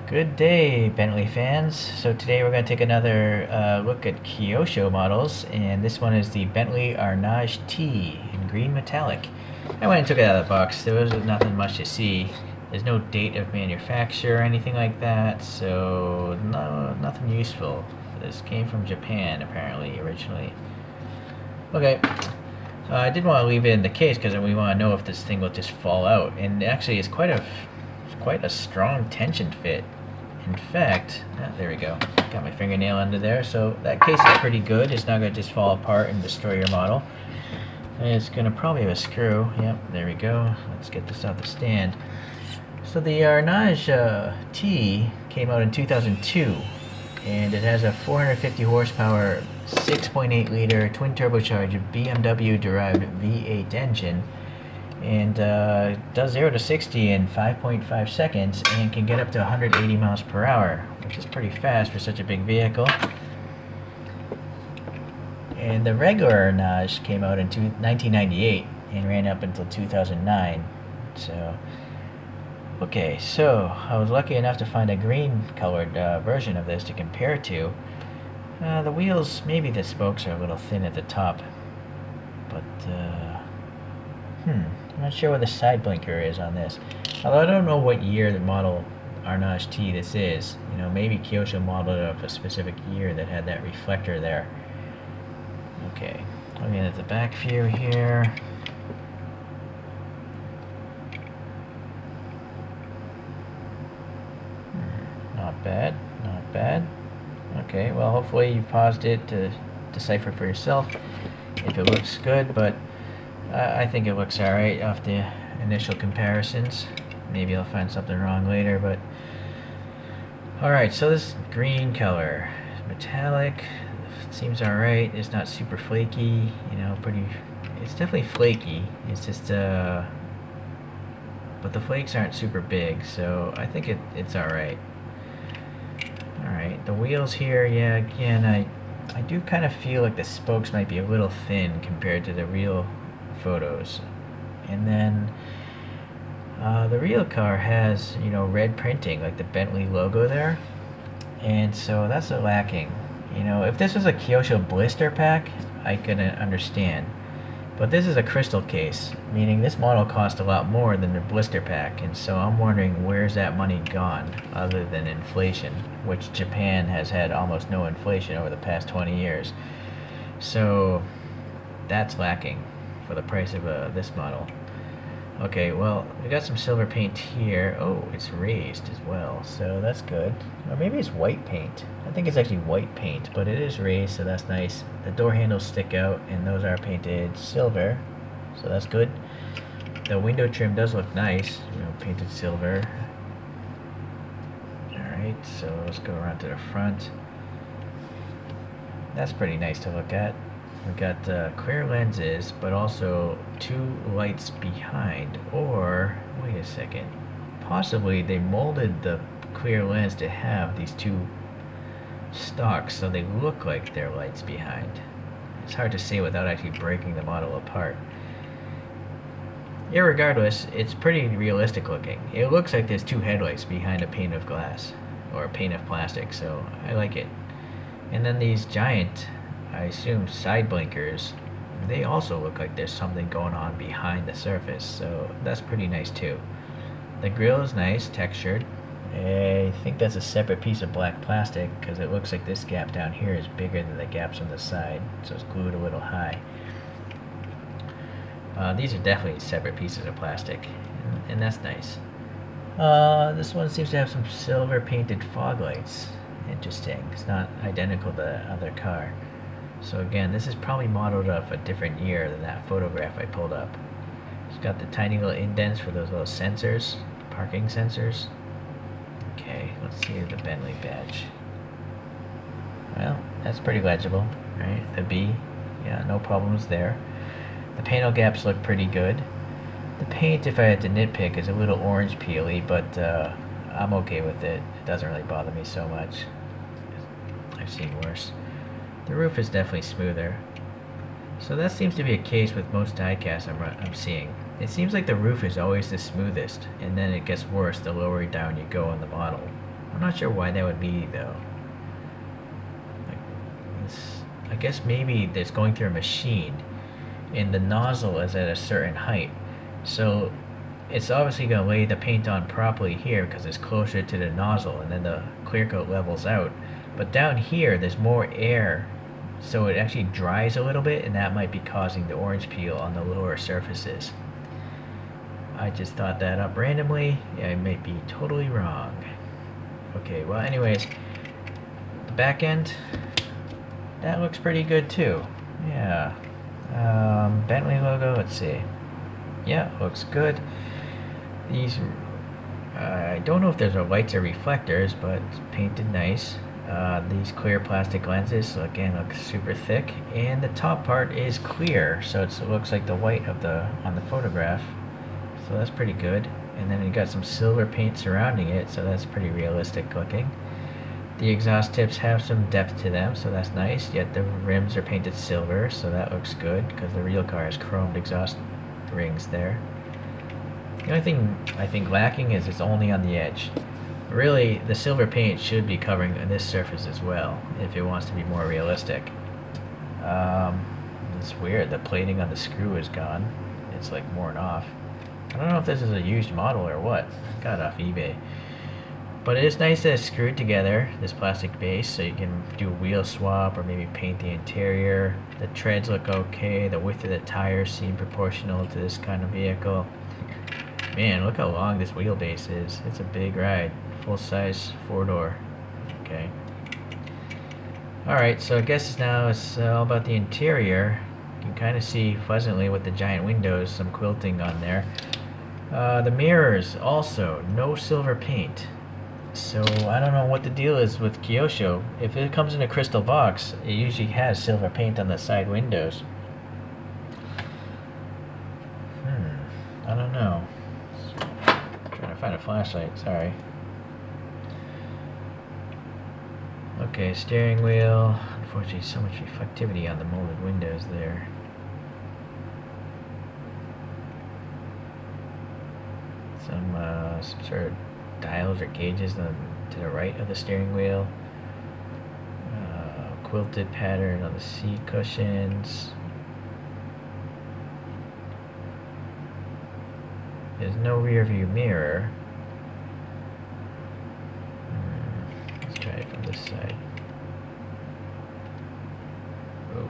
Good day, Bentley fans. So today we're going to take another look at Kyosho models, and this one is the Bentley Arnage T in green metallic. I went and took it out of the box. There was nothing much to see. There's no date of manufacture or anything like that, so nothing useful. This came from Japan, apparently, originally. Okay, I did want to leave it in the case because we want to know if this thing will just fall out, and actually it's quite a strong tension fit. In fact, there we go. Got my fingernail under there, so that case is pretty good. It's not going to just fall apart and destroy your model. And it's going to probably have a screw. Yep, there we go. Let's get this off the stand. So the Arnage T came out in 2002, and it has a 450 horsepower, 6.8 liter twin turbocharged BMW derived V8 engine, and does 0 to 60 in 5.5 seconds and can get up to 180 miles per hour, which is pretty fast for such a big vehicle. And the regular Arnage came out in 1998 and ran up until 2009. So, okay, so I was lucky enough to find a green colored version of this to compare to. The wheels, maybe the spokes are a little thin at the top, but I'm not sure what the side blinker is on this. Although I don't know what year the model Arnage T this is. You know, maybe Kyosho modeled it of a specific year that had that reflector there. Okay, looking at the back view here. Not bad, not bad. Okay, well hopefully you paused it to decipher for yourself if it looks good, but I think it looks alright off the initial comparisons. Maybe I'll find something wrong later, but alright, so this green color, metallic, seems alright. It's not super flaky, you know, it's definitely flaky. It's just, but the flakes aren't super big, so I think it's alright. Alright, the wheels here, yeah, again, I do kind of feel like the spokes might be a little thin compared to the real photos. And then the real car has, you know, red printing like the Bentley logo there, and so that's lacking. You know, if this was a Kyosho blister pack, I could understand, but this is a crystal case, meaning this model cost a lot more than the blister pack, and so I'm wondering where's that money gone other than inflation, which Japan has had almost no inflation over the past 20 years. So that's lacking for the price of this model. Okay, well, we got some silver paint here. Oh, it's raised as well, so that's good. Or maybe it's white paint. I think it's actually white paint, but it is raised, so that's nice. The door handles stick out, and those are painted silver, so that's good. The window trim does look nice, you know, painted silver. Alright, so let's go around to the front. That's pretty nice to look at. We've got clear lenses, but also two lights behind. Or, wait a second, possibly they molded the clear lens to have these two stalks so they look like they're lights behind. It's hard to say without actually breaking the model apart. Irregardless, it's pretty realistic looking. It looks like there's two headlights behind a pane of glass, or a pane of plastic, so I like it. And then these giant, I assume, side blinkers, they also look like there's something going on behind the surface, so that's pretty nice too. The grille is nice, textured. I think that's a separate piece of black plastic because it looks like this gap down here is bigger than the gaps on the side, so it's glued a little high. These are definitely separate pieces of plastic, and that's nice. This one seems to have some silver painted fog lights. Interesting. It's not identical to the other car. So again, this is probably modeled off a different year than that photograph I pulled up. It's got the tiny little indents for those little sensors, parking sensors. Okay, let's see the Bentley badge. Well, that's pretty legible, right? The B, yeah, no problems there. The panel gaps look pretty good. The paint, if I had to nitpick, is a little orange peely, but I'm okay with it. It doesn't really bother me so much. I've seen worse. The roof is definitely smoother. So that seems to be a case with most diecasts I'm seeing. It seems like the roof is always the smoothest, and then it gets worse the lower down you go on the model. I'm not sure why that would be though. Like this, I guess maybe it's going through a machine, and the nozzle is at a certain height, so it's obviously going to lay the paint on properly here because it's closer to the nozzle, and then the clear coat levels out. But down here, there's more air, so it actually dries a little bit, and that might be causing the orange peel on the lower surfaces. I just thought that up randomly. Yeah, I might be totally wrong. Okay, well, anyways, the back end, that looks pretty good too. Yeah. Bentley logo, let's see. Yeah, looks good. These, I don't know if those are lights or reflectors, but it's painted nice. These clear plastic lenses, again, look super thick, and the top part is clear, so it looks like the white of on the photograph. So that's pretty good. And then you got some silver paint surrounding it, so that's pretty realistic looking. The exhaust tips have some depth to them, so that's nice. Yet the rims are painted silver, so that looks good because the real car has chromed exhaust rings there. The only thing I think lacking is it's only on the edge. Really, the silver paint should be covering this surface as well if it wants to be more realistic. It's weird, the plating on the screw is gone. It's like worn off. I don't know if this is a used model or what. I got it off eBay. But it is nice that it's screwed together, this plastic base, so you can do a wheel swap or maybe paint the interior. The treads look okay. The width of the tires seem proportional to this kind of vehicle. Man, look how long this wheelbase is. It's a big ride. Full-size 4-door. Okay. Alright, so I guess now it's all about the interior. You can kind of see pleasantly with the giant windows, some quilting on there. The mirrors, also, no silver paint. So I don't know what the deal is with Kyosho. If it comes in a crystal box, it usually has silver paint on the side windows. I don't know. Trying to find a flashlight, sorry. Okay, steering wheel. Unfortunately, so much reflectivity on the molded windows there. Some sort of dials or gauges to the right of the steering wheel. Quilted pattern on the seat cushions. There's no rear view mirror. Let's try it from this side. Oh.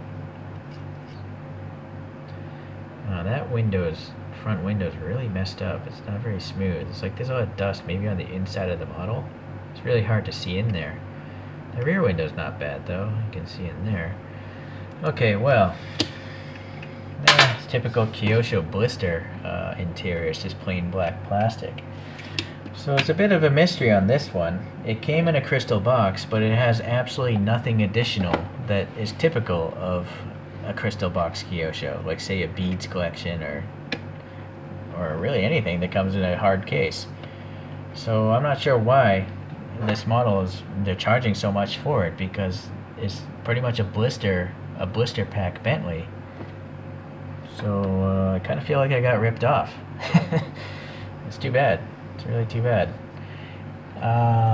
That front window is really messed up. It's not very smooth. It's like there's a lot of dust maybe on the inside of the model. It's really hard to see in there. The rear window's not bad though. You can see in there. Okay, well, it's typical Kyosho blister interior. It's just plain black plastic. So it's a bit of a mystery on this one. It came in a crystal box, but it has absolutely nothing additional that is typical of a crystal box Kyosho, like say a beads collection or really anything that comes in a hard case. So I'm not sure why this model they're charging so much for it, because it's pretty much a blister pack Bentley. So I kind of feel like I got ripped off. It's too bad. It's really too bad.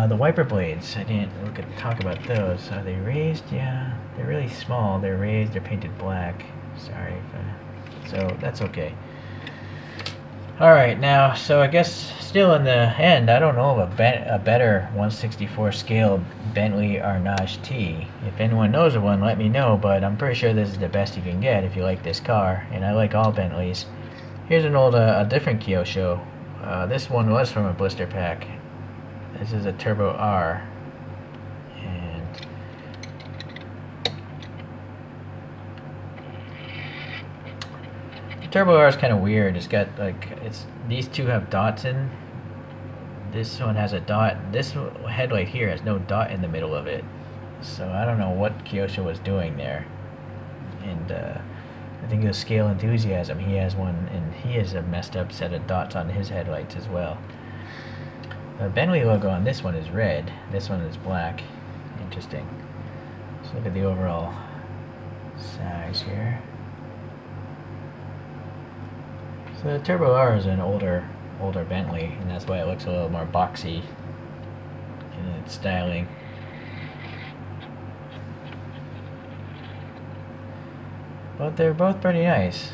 The wiper blades, I didn't talk about those. Are they raised? Yeah, they're really small. They're raised. They're painted black. Sorry. So that's okay. Alright, now, so I guess still in the end, I don't know of a better 1/64 scale Bentley Arnage T. If anyone knows of one, let me know, but I'm pretty sure this is the best you can get if you like this car, and I like all Bentleys. Here's an old, a different Kyosho. This one was from a blister pack. This is a Turbo R. And the Turbo R is kind of weird. It's got these two have dots in. This one has a dot. This headlight here has no dot in the middle of it. So I don't know what Kyosho was doing there. And I think it was Scale Enthusiasm. He has one, and he has a messed up set of dots on his headlights as well. The Bentley logo on this one is red. This one is black. Interesting. Let's look at the overall size here. So the Turbo R is an older Bentley, and that's why it looks a little more boxy and its styling. But they're both pretty nice.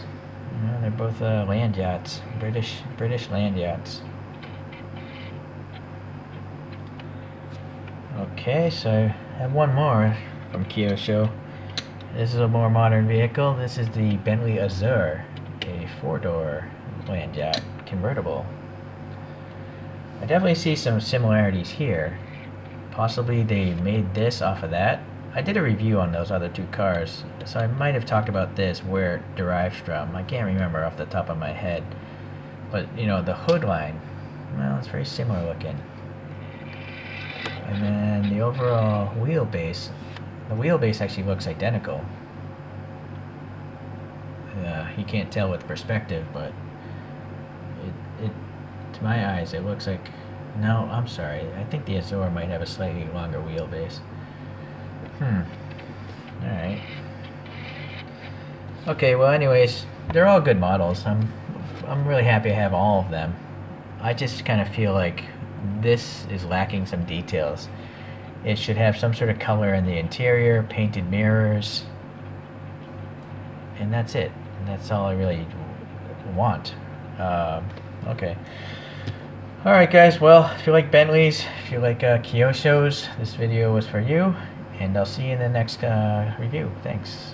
You know, they're both land yachts, British land yachts. Okay, so I have one more from Kyosho. This is a more modern vehicle. This is the Bentley Azure, a 4-door land yacht convertible. I definitely see some similarities here. Possibly they made this off of that. I did a review on those other two cars, so I might have talked about this, where it derives from. I can't remember off the top of my head. But, you know, the hood line, well, it's very similar looking. And then the overall wheelbase, the wheelbase actually looks identical. You can't tell with perspective, but it to my eyes, it looks like... No, I'm sorry. I think the Azure might have a slightly longer wheelbase. Alright. Okay, well anyways, they're all good models. I'm really happy I have all of them. I just kind of feel like this is lacking some details. It should have some sort of color in the interior, painted mirrors, and that's it. And that's all I really want. Okay. Alright guys, well, if you like Bentleys, if you like Kyoshos, this video was for you, and I'll see you in the next review. Thanks.